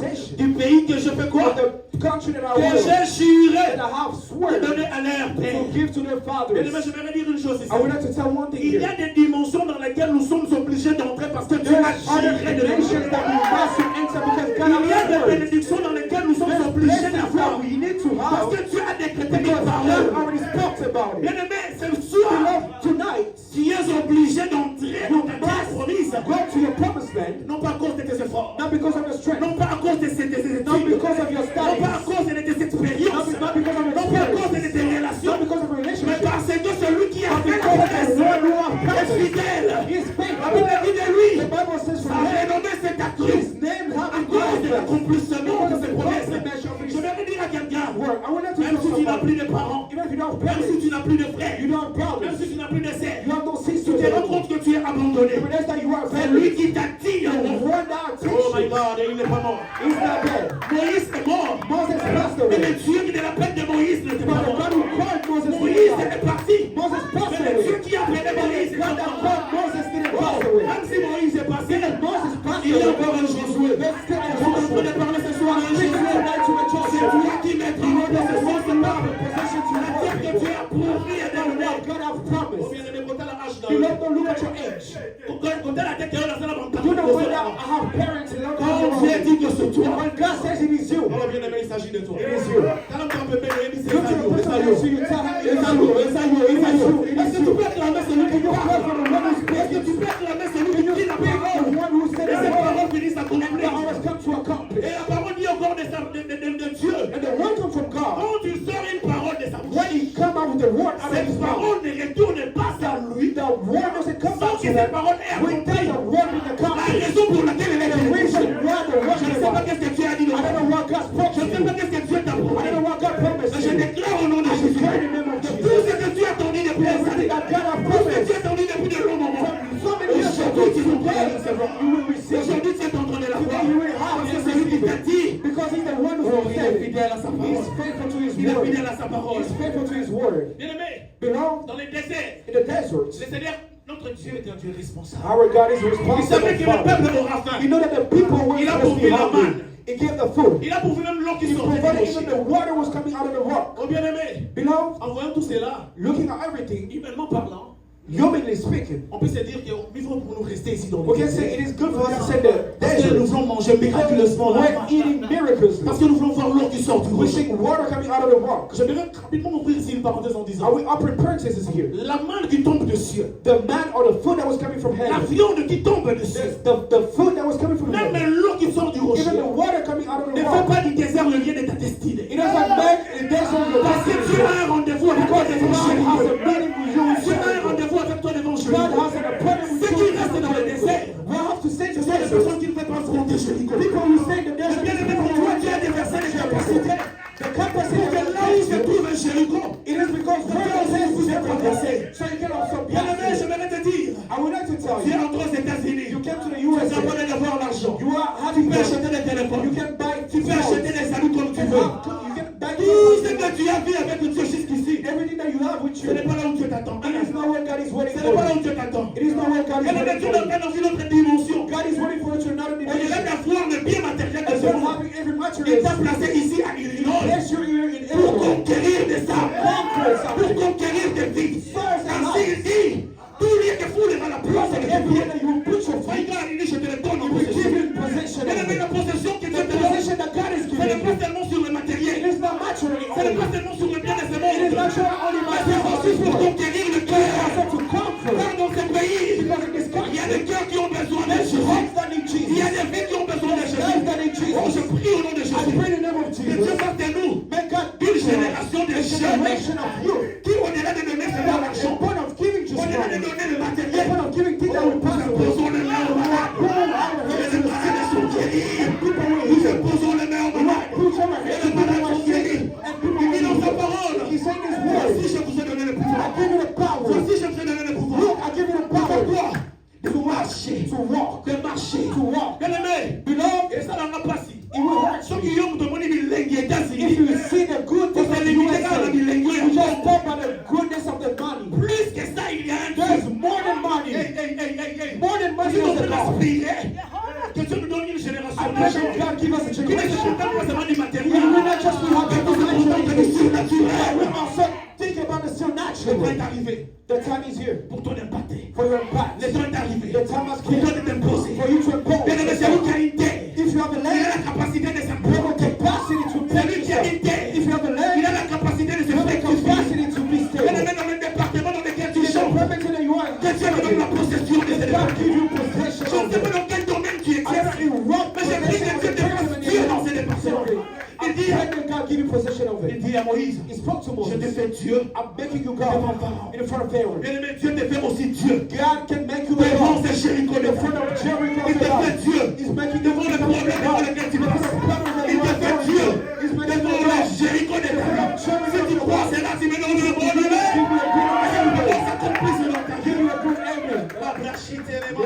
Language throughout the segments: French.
possession. Du pays que je fais quoi? The country that I Que will, j'ai juré that I have de sworn donner à leur père. to give to their fathers. Bien-aimé, je vais dire une chose ici. I would like to tell one thing Il y a here. des dimensions dans lesquelles nous sommes obligés d'entrer parce que Dieu There a are other juré de donner. dimensions that we must enter because God Il y a has des sworn. bénédictions dans lesquelles nous sommes There's obligés blessings d'avoir. that we need to Parce have que Dieu a décrété une because God parole. already spoke about it. Bien-aimé, ce soir, Beloved, tonight, tu es obligé d'entrer dans ta terre promise. go to your promised land, Non pas à cause de tes efforts. not because of your strength, Non pas à cause de tes études. not because of your Non pas à studies, cause de tes expériences. not because of your Non pas à cause de experience, tes relations. not because of your Mais relationship, parce que celui qui a but fait la because of promesse the one who has est promised. fidèle. He is La Bible faithful. dit de lui. The Bible says Sa from him, renommée s'est accrue. his name has À been cause de glorified. l'accomplissement de ses promesses. Confirmation of Je his vais dire à quelqu'un, word. I want to même si tell tu n'as plus somebody, de parents, even if you don't have même si parents, tu n'as plus de frères, you don't have même brothers, si tu n'as plus de sœurs, you have no tu sisters, te rends compte que tu es abandonné. you realize that you are C'est lui abandoned. qui t'attire. The one that Oh my takes you, God, et il n'est pas mort. he's not dead. Moïse est mort. Moses passed Mais le away. Dieu qui est la peine de Moïse n'était But pas the mort. God who called Moses Moïse didn't die. était parti. Moses passed Mais le Dieu away. qui a appelé Moïse The God est that mort. called Moses didn't pass away. Même si Moïse est passé, Moses passed il y a away. encore un Josué. There's still a Je suis en train de Joshua. parler ce soir à un Speaking Josué. tonight to a C'est Joshua. toi qui m'éprends de ce soir, c'est pas Possession to la terre que tu as promis et donné. what God have Oh promised. bien aimé, quand la hache dans You le don't look at your age. quand la tête est dans la banque. You know when I have parents and love Quand Dieu dit que c'est toi. when God says it is you, Oh bien aimé, il s'agit de toi. it is you. Quand on peut payer, il dit c'est Look to the person next to you, tell him it is you. Est-ce que tu peux acclamer celui qui You parle? pray for the one who's Est-ce que speaking. tu peux acclamer celui qui dit la The parole? one who said Et it cette is parole finit à the accomplir. hours come to accomplish. Et la parole dit encore de Dieu. And the word comes from God. Quand tu sors une parole de sa bouche, When he come out with the word out of his cette mouth, parole ne retourne pas à lui. the word doesn't come Sans out que to cette them parole ait without accompli the word being la accomplished. raison pour laquelle elle est The reason venue. why the word Je ne is sais pas about. qu'est-ce que Dieu a dit de I don't know what God spoke Je to ne sais pas you. qu'est-ce que Dieu t'a I don't promis. know what God promised Mais je you. déclare au nom de I Jésus. declare in the name of Tout Jesus. ce que Dieu a tourné depuis des Everything années, that God has tout ce que promised. Dieu a tourné depuis de longs moments, So many years ago, aujourd'hui tu today, nous you will receive it. Aujourd'hui tu es en train de la voir. Today you will have Parce que it. c'est lui qui t'a dit. Because he's the one who Oh, il est said it. fidèle à sa He's parole. faithful to his Il est word. fidèle à sa parole. He's faithful to his word. Bien aimé, Beloved, dans les déserts, in the desert, c'est-à-dire notre Dieu est un Dieu responsable. our God is Il responsible. savait que le Father. peuple aura faim. You know that the people were Il a supposed to be pourvu la hungry. manne. He gave the food. Il a pourvu même l'eau qui He sortait provided du even rocher. the water was coming out of the rock. Oh bien aimé, Beloved, en voyant tout cela, looking at everything, humainement parlant, humanly speaking, on peut se dire qu'il faut pour nous rester ici dans le we can désert. say it is good for us to say the Parce que nous desert. voulons manger miraculeusement la We're manne. eating miraculously. Parce que nous voulons voir l'eau qui sort du We rocher. see water coming out of the rock. J'aimerais rapidement ouvrir ici une parenthèse en disant Are we upper parenthesis here? la manne qui tombe du ciel, The man or the food that was coming from la heaven. viande qui tombe du ciel, The food that was coming from même heaven. l'eau qui sort du rocher, Even the water coming out of ne the fait rock. pas du désert le lieu de ta destinée. It doesn't make the desert your Parce que Dieu destiny. a un rendez-vous avec toi Because devant God has a Jésus. meeting with you. Dieu a un rendez-vous avec toi devant Jésus. God has an appointment with Ceux you. qui restent dans le désert, We have to say to ce sont les desert. personnes qui ne peuvent pas affronter Jéricho. People who stay in the desert. Bien aimé, pour toi, Dieu a déversé les capacités. The capacity Pour of que the là où se desert. trouve un Jéricho, It is because Dieu God says vous to êtes traversé. So you can also Bien aimé, pass. j'aimerais te dire, I would like to tell tu es you. entré aux États-Unis. You came to the Tu es en USA. train d'avoir l'argent. You are Tu having peux money. acheter des téléphones. You can buy Tu peux acheter des saluts comme tu veux. You can buy Tout ce que tu as vu avec Dieu jusqu'ici, everything that you have with ce you. n'est pas là où Dieu t'attend. It is not where God is waiting Ce n'est pas là for où Dieu t'attend. you. It is not where God is Bien aimé, waiting Dieu for you. t'attend dans une autre dimension. God is waiting for you to another Au-delà dimension. d'avoir le bien matériel de As ce well monde, having every il material. t'a placé ici à Illinois Bless you here in pour Illinois. conquérir des âmes, pour conquérir des vies. Ainsi il dit, tout lieu que foule vers la place de Everywhere Dieu. that you put your My faith, God, il dit, je te le donne en He will give possession. you in possession. Bien aimé, la possession que Dieu The te donne, possession that God is ce n'est giving pas you. seulement sur le It matériel, is not materially ce n'est only. pas seulement sur le bien de ce It is monde, not your only mais c'est aussi material. pour conquérir le cœur. Also to comfort. Car dans ce pays, Because in this il y a country, des cœurs qui ont besoin de there's Jésus. hearts that need Il y a Jesus. des vies qui ont besoin de Lives Jésus. that need Oh, je Jesus. prie au nom de I Jésus. pray in the name of Que Dieu Jesus. fasse de nous May God une build génération de a jeunes generation of youth. qui, au-delà de donner The seulement l'argent, point of giving just au-delà de money. donner le The matériel, point of giving things that will pass away. posons les mains au malade. Pull out of Et hands les to the malades sick. sont guéris. People will Nous heal. posons les mains au malade. Put your Et hands les to malades people sont who are guéris. sick. And people Il will dit dans sa heal. parole, He said this voici word. je vous ai donné le I pouvoir. give you the power. Voici je vous ai donné le pouvoir. Look, I give you the Pour power toi, de marcher, to walk. de marcher. To walk. Bien aimé, Beloved, et ça n'en a pas si. it will hurt Ceux you. qui ont demandé de l'enguetter, If situation. pas forcément du We matériel. will not just be happy Mais with nous sommes the du surnaturel. we also think about the Le temps supernatural. est arrivé The time is here pour toi d'impacter. for your impact. Le temps est arrivé The time has pour toi come de t'imposer. for you to Bien aimé, c'est lui qui a impose. une terre. If you have a Il a leg, la capacité de you have the s'imposer. capacity to C'est take lui qui a une yourself. terre. If you have a Il leg, a la capacité de se you have the fructifier. capacity to be Bien stable. aimé, dans le département dans lequel tu In the chantes, perfect that you are, que Dieu te donne la possession de ces God départements. give you Je possession ne of sais pas it. dans quel domaine tu I don't exerces, know in what mais j'ai pris possession que of Dieu the te fasse kingdom Dieu dans ces in départements. your Il dit, and God give you possession of il it. dit à Moïse, He spoke to je te Moses. fais Dieu. I'm making you God Devant Pharaon. in front of Pharaoh. Bien aimé, Dieu te fait aussi Dieu. God can make you a Devant God ces Jéricho in de front of Jericho. Il te fait Dieu. He's making you Devant le problème devant lequel tu passes. Il te fait Dieu. Devant le Jéricho de Si tu crois, c'est là, tu me donnes le bon Give you a good Ça s'accomplit selon ta Give vie. you a good amen. La brachite élément.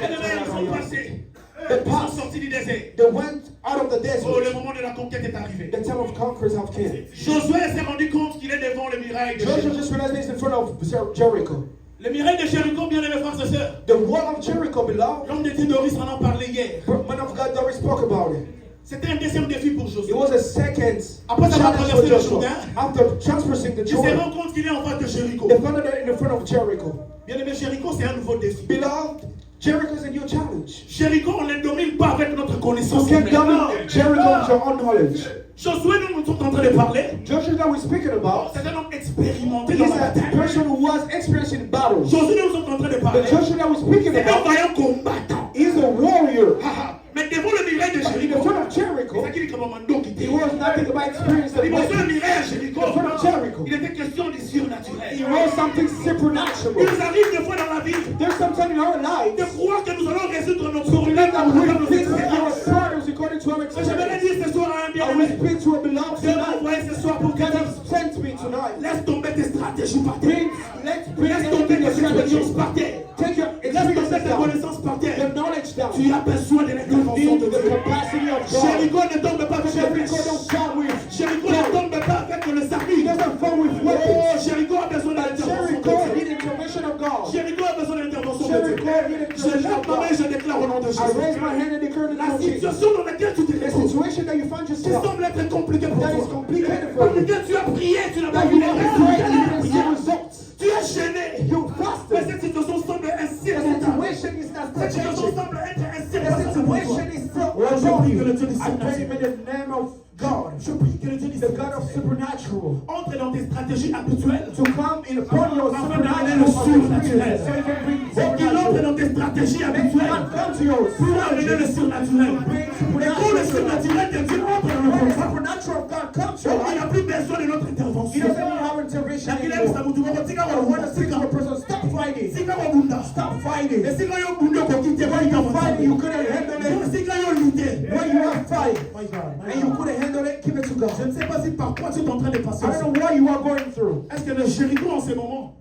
Bien aimé, ils sont passés. Ils sont sortis du désert. They went out of the Oh, desert. le moment de la conquête est arrivé. The time of conquerors have come. Josué s'est rendu compte qu'il est devant le miracle de Joshua Jéricho. just realized he's in front of Jericho. Le miracle de Jéricho, bien aimés frères et sœurs. The wall of Jericho, beloved. L'homme de Dieu Doris en a parlé hier. Man of God Doris spoke about it. C'était un deuxième défi pour It Josué. was a second Après avoir challenge for traversé le Joshua. Jourdain, After transversing the il se Jordan, rend compte qu'il est en face de Jéricho. they found it in front of Jericho. Bien aimé, Jéricho, c'est un nouveau défi. Beloved, Jericho is a new challenge. Jéricho, on ne le domine pas avec notre connaissance. You can't humaine. dominate Jericho with your own knowledge. Josué, nous sommes en train de parler. Joshua that we're speaking about C'est un homme expérimenté is dans la a bataille. person who was experiencing battles. Josué, nous sommes en train de parler. The Joshua that we're speaking C'est un about vaillant combattant. is a warrior. Mais devant le miracle de But in Jéricho, the front of c'est Jericho, ça qu'il dit comme un mando qui he était. was nothing about experience of Il pensait le weapons. miracle à Jéricho. In front of Jericho, Il était question du he surnaturel. was something Il supernatural. nous arrive des fois dans la vie There's sometimes in our de lives croire que nous allons résoudre nos to problèmes believe that we dans nos fix our expériences. problems according to our Mais je vais le experience. dire ce soir à un I will bien-aimé. speak to a beloved Dieu m'a tonight. envoyé ce soir pour que God tu has sent me tonight. laisse tomber tes stratégies par terre. Let's bring Laisse tomber everything tes expériences strategies. par terre. Take your Laisse tomber experiences tes down. connaissances par terre. Your knowledge down. Tu as besoin de l'intervention Need de the Dieu. capacity of God. Jéricho ne tombe pas avec les Jericho don't come with. Jéricho ne tombe pas avec le He salut. doesn't come with Oh, weapons. Jéricho a besoin de l'intervention Jericho de Dieu. need intervention of God. Jéricho a besoin de l'intervention de Dieu. Jericho need Je intervention lève of ma main et God. je déclare au nom de I Jésus. raise my hand and declare the La name of Jesus. situation dans laquelle tu te The trouves, situation that you find qui yourself semble être compliquée pour that is toi. complicated for Parce you. que tu as prié, tu n'as pas That vu you les have résultats prayed, de you la didn't see prière. results. Tu es gêné. You Mais fasted. cette situation semble The insurmontable. situation is not Cette situation changing. semble être The insurmontable pour toi. situation is still Oh, je prie que le Dieu du I pray in surnaturel, the name of God. je prie que le Dieu du The God of surnaturel supernatural. entre dans tes stratégies habituelles. To come in front of your Afin d'amener supernatural le surnaturel. experience. So you can bring Oh, qu'il entre supernatural. dans tes stratégies Make habituelles God come to your pour amener le surnaturel. Bring Et quand le surnaturel de Dieu entre dans le When the combat, supernatural of God comes to il your n'a life, plus besoin de notre He intervention. doesn't need our intervention Lakini anymore. Yesu mtukufu, sika I wa want to Bunda, say to sika a person, stop fighting. sika wa Bunda. Stop fighting. Sika yo Bunda kwa kite kwa When you ika fight, mwanzo. you couldn't handle it. Sika yo lute. When you are fighting My God, my and you God. couldn't handle it, give it to Je God. ne sais pas si par quoi tu es en train de passer. I don't know what you are going through. Est-ce que le Jéricho en ce moment,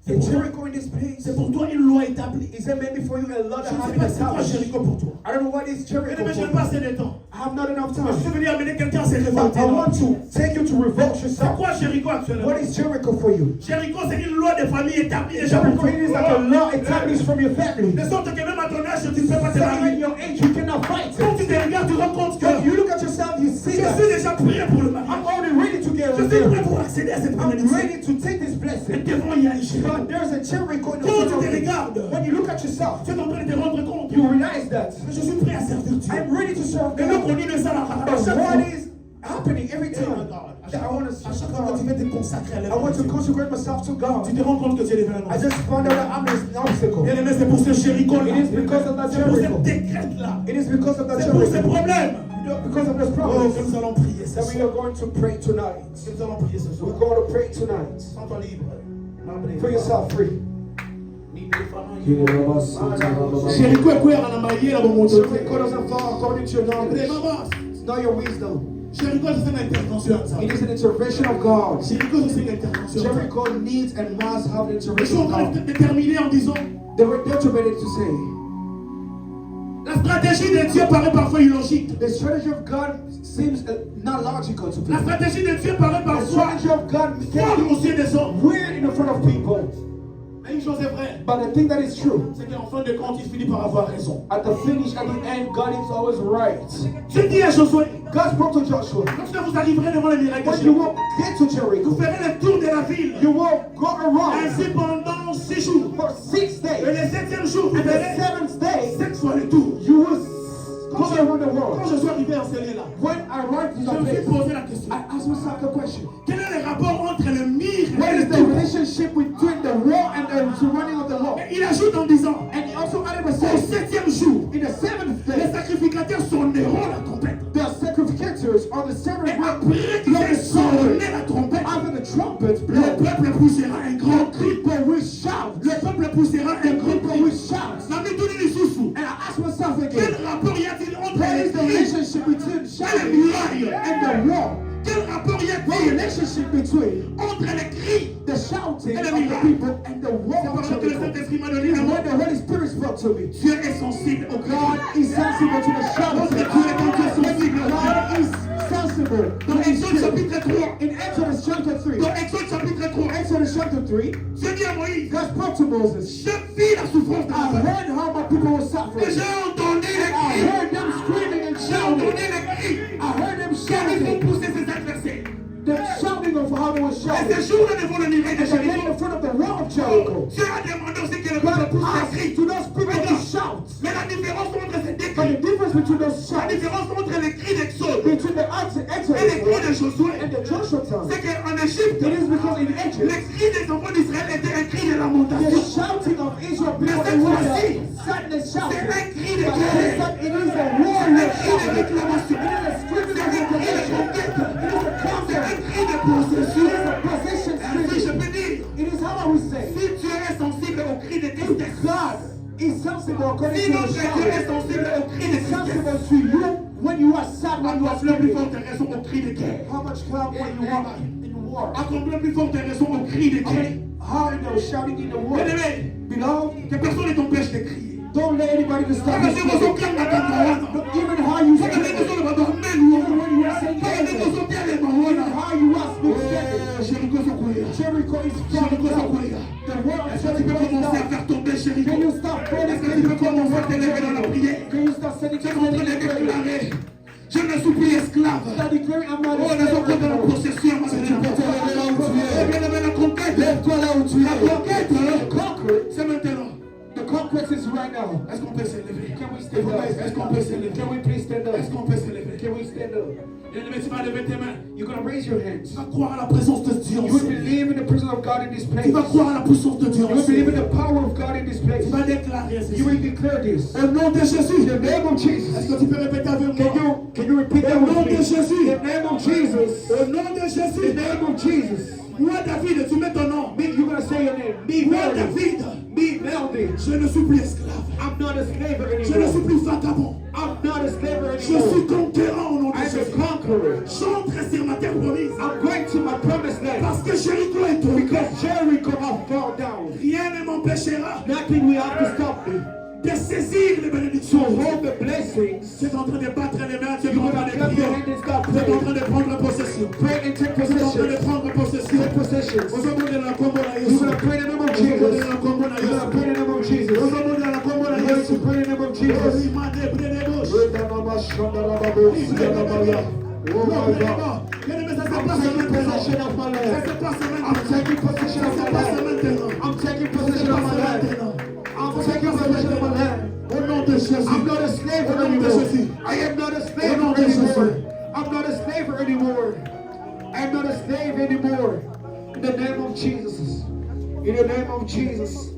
In Jericho in this place, c'est pour toi une loi établie? is there maybe for you a lot Je of ne sais having pas a c'est quoi challenge? Jéricho pour toi. I don't know what is Jericho Mais je n'ai for pas you. assez de temps. I have not enough Je time. suis venu amener quelqu'un à se But révolter. I want to take you to revolt C'est yourself. quoi Jéricho actuellement? What is Jericho for you? Jéricho, c'est une loi de famille établie déjà pour Jericho toi. is like a law established from your family. De sorte que même à ton âge, tu ne peux pas te So even marier. your age, you cannot fight Quand it. tu te regardes, tu te rends compte que When you look at yourself, you je see that suis déjà prêt pour le mariage. I'm already ready to get Je suis prêt married. pour accéder à cette I'm bénédiction. ready to take this Et blessing. devant, il y a un Jéricho. But there's a Jericho in the Quand front tu of te you. regardes, When you look at yourself, tu es en train de te rendre compte you realize that que je suis prêt à servir Dieu. I'm ready to serve Mais le God. connu de ça, là, à But chaque what fois, is happening every Oh my time God. that I want to à serve chaque fois que tu God, veux te consacrer à I want to l'Évangile, consecrate myself to God. tu te rends compte que tu es devenu un I just found out that I'm an obstacle. Bien aimé, c'est pour ce Jéricho-là. It is because of that C'est pour Jericho. cette décrète-là. It is because of that C'est pour ces Jericho. problèmes. Because of this Oh, que promise nous allons prier ce that we soir. are going to pray tonight. Que nous allons prier ce soir. We're going to pray tonight. Sens-toi libre. Feel yourself free. Jéricho est couvert dans la maillée, dans mon Jericho doesn't fall according to your knowledge. It's not your wisdom. Jéricho, c'est une intervention. It is an intervention of God. Jéricho, c'est une intervention. Jericho needs and must have an Je suis intervention en of train God. de terminer en disant, They were determined to say, la stratégie de Dieu paraît parfois illogique. the strategy of God seems not logical to La people. stratégie de Dieu paraît The parfois strategy of God folle can aux yeux des hommes. be weird in front of people. Mais une chose est vraie, But the thing that is true, c'est qu'en fin de compte, il finit par avoir raison. at the finish, at the end, God is always right. Dieu dit à Josué, God spoke to Joshua, lorsque vous arriverez devant les miracles de when you Jéricho, will get to Jericho, vous ferez le tour de la ville. you will go around Ainsi pendant 6 jours. for 6 Et days. le 7e jour, vous And the ferez 7th day, 7 fois le tour. you will go Quand around the quand world. je suis arrivé en ce lieu-là, When I arrived je to me the suis place, posé la question. I asked myself a question. Quel est le rapport entre le mire What et is le the tour? relationship between the law and the surrounding of the law? Et il ajoute en disant, And he also added a au saying, 7e jour, in the 7th les day, sacrificateurs sonneront la trompette. the sacrificators on the Et 7th après qu'ils aient sonné la trompette, after the trumpets le blow, peuple poussera un grand cri. people will shout. Le peuple poussera un grand People cri. will shout. Ça me donne les sous-sous. And I asked myself Quel again, rapport y a-t-il entre what les is the cris relationship between et les shouting murailles? and the wall? Quel rapport y The a-t-il relationship between entre les cris? the shouting And of the the miracle. people and the C'est wall par of là que le Jericho. Saint-Esprit m'a donné It's un mot. when the Holy Spirit spoke to me. Dieu est sensible au God cri. is sensible to the shouting. Notre Dieu est un Dieu sensible au cri. God is sensible. Dans Exode chapitre 3, In Exodus chapter 3, dans Exode chapitre 3, Exodus chapter 3, Dieu dit à Moïse, God spoke to Moses. je vis la souffrance de I la heard how my people were Et suffering. j'ai entendu les I cris. heard them screaming and J'ai entendu shouting. les cris. I heard them Car ils ont shouting. poussé ses adversaires. The shouting of how they were Et shouting. ces jours-là devant le miracle de And then in Jéricho, front of the wall of Jericho, Dieu a demandé aussi que le peuple God pousse les asked cris. to those people to shout. Mais la différence entre ces deux But the cris, difference between those la shouts, différence entre les cris d'Exode between the et les Exodus cris de Josué, and the Joshua time, c'est qu'en Égypte, it is because in Egypt, les cris des enfants d'Israël étaient un cri de the lamentation. shouting of Israel Mais people cette it was fois-ci, a sadness C'est shouting. un cri de But this guerre. time it is a C'est un warrior cri de shouting. réclamation. It is a screaming C'est of un cri de reclamation. conquête. It is a C'est conquer. un cri de It possession. is a possession Ainsi, je screaming. peux dire, It is how I would say, si Dieu est sensible au cri de if tristesse, God is sensible according si to notre the Dieu est shouting, sensible au cri de is tristesse, sensible to you when you are sad, when you are accorde plus screaming. forte raison au cri de guerre. How much come when you are in war? Accorde plus forte raison au cri de guerre. How you know shouting in the war? Bien-aimé, Beloved, que personne ne t'empêche de crier. don't let anybody to stop you Parce que vous screaming. êtes calme à ta parole. Even how you Parce que scream, vous êtes dormir, even when you are saying parce que anything, vous êtes bien les even paroles. how you are speaking. Jéricho se courir. Jericho is Jéricho falling se down. courir. The wall of Est-ce que tu peux Jericho is commencer à down. faire tomber Jéricho? Can you stop falling? Est-ce que tu peux commencer à t'élever dans la prière? Can you start sending Tu es en train de déclarer, je ne suis plus esclave. Start declaring, I'm not Oh, a nous sommes slave de la anymore. possession, ma Tu sœur. peux te lever là où tu es. Eh bien, aimé, la conquête, Lève-toi là où tu la es. conquête, Conquer. c'est maintenant. The conquest is right now. Est-ce qu'on peut s'élever? Can we stand up? Est-ce qu'on peut s'élever? Can we please stand Est-ce up? qu'on peut s'élever? Can we stand up? Bien-aimé, tu vas lever tes mains. You're going to raise your Tu hands. vas croire à la présence de Dieu. You will believe in the presence of God in this place. Tu vas croire à la puissance de Dieu. You will believe in the power of God in this place. Tu vas déclarer ceci. You will declare this. Au nom de Jésus. In the name of Jesus. Est-ce que tu peux répéter avec moi? Can you repeat that Au nom with de me? Jésus. In the name of Jesus. Au nom de In Jésus. the name of Jesus. Moi, David, tu mets ton nom. Me, you're going to say your name. Me, Moi, Melody. David, Me, Melody. je ne suis plus esclave. I'm not a slave Je ne suis anymore. plus vagabond. I'm not a slave Je suis anymore. conquérant au nom de I'm a Jésus. conqueror. J'entre sur ma terre promise. I'm going to my promised land. Parce que Jéricho est tombé. Because Jericho has fall down. Rien ne m'empêchera Nothing will have to stop me. de saisir les To bénédictions. hold the blessings. Tu es en train de battre les mains, tu es You're en going train to de clap your prier. hands and start Tu es en praying. train de prendre possession. Pray and take Tu es en train de possession. prendre possession. Take possessions. Au nom de la combo na You're Yesu. going to pray in the name of Au nom de Jesus. la combo na You're going to Yesu. pray in the name of Jesus. Au nom de la combo na You're going Yesu. to pray in the name of Oh, Jesus. il m'a débrouillé les bouches. Oh my God. Bien-aimé, ça se I'm passe taking maintenant. possession of my Ça land. se passe I'm maintenant. taking possession Ça of se my passe land. maintenant. I'm taking Ça se possession of passe my land. maintenant. I'm taking possession of my land. Au nom de Jésus. I'm not a slave Au nom de anymore. Jésus. I am not a slave Au nom de anymore. Jésus. I'm not a slave anymore. I'm not a slave anymore. In the name of Jesus. In the name of Jesus.